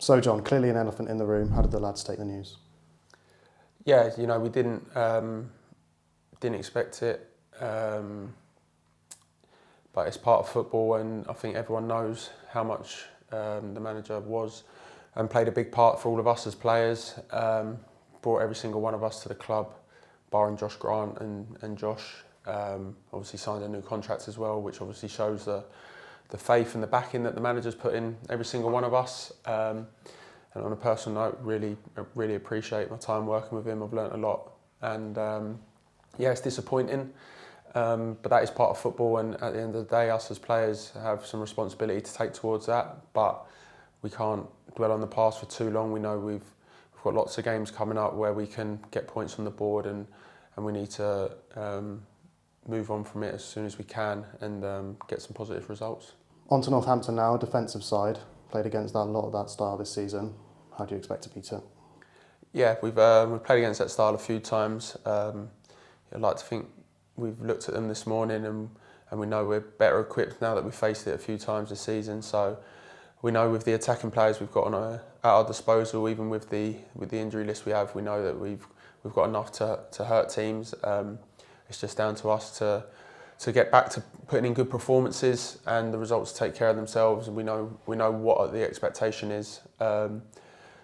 So John, clearly an elephant in the room. How did the lads take the news? Yeah, we didn't expect it, but it's part of football, and I think everyone knows how much the manager was and played a big part for all of us as players. Brought every single one of us to the club, barring Josh Grant and Josh. Obviously signed a new contract as well, which obviously shows the faith and the backing that the manager's put in every single one of us. And on a personal note, really appreciate my time working with him. I've learnt a lot, and yeah, it's disappointing, but that is part of football. And at the end of the day, us as players have some responsibility to take towards that. But we can't dwell on the past for too long. We know we've got lots of games coming up where we can get points on the board, and we need to move on from it as soon as we can and get some positive results. On to Northampton now, defensive side. Played against a lot of that style this season. How do you expect to beat it? Yeah, we've played against that style a few times. I'd like to think we've looked at them this morning and we know we're better equipped now that we've faced it a few times this season. So we know with the attacking players we've got at our disposal, even with the injury list we have, we know that we've got enough to hurt teams. It's just down to us to get back to putting in good performances and the results take care of themselves. And we know what the expectation is.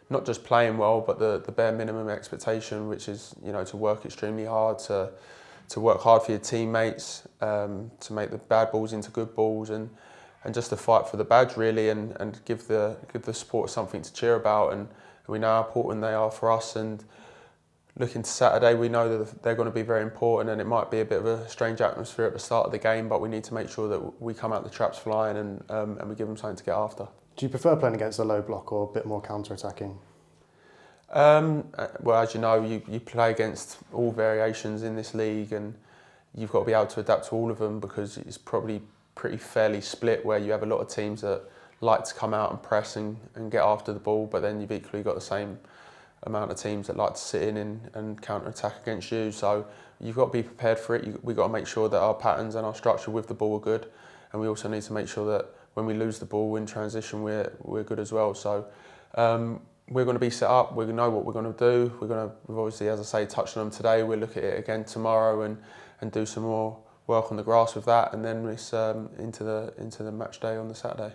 Not just playing well, but the bare minimum expectation, which is to work extremely hard, to work hard for your teammates, to make the bad balls into good balls, and just to fight for the badge really, and give the supporters something to cheer about. And we know how important they are for us. And looking to Saturday, we know that they're going to be very important, and it might be a bit of a strange atmosphere at the start of the game, but we need to make sure that we come out the traps flying and we give them something to get after. Do you prefer playing against a low block or a bit more counter-attacking? Well, as you know, you play against all variations in this league, and you've got to be able to adapt to all of them, because it's probably pretty fairly split, where you have a lot of teams that like to come out and press and get after the ball, but then you've equally got the same amount of teams that like to sit in and counter-attack against you. So you've got to be prepared for it. We've got to make sure that our patterns and our structure with the ball are good, and we also need to make sure that when we lose the ball in transition, we're good as well. So we're going to be set up. We know what we're going to do. We've obviously, as I say, touched on them today. We'll look at it again tomorrow and do some more work on the grass with that, and then it's into the match day on the Saturday.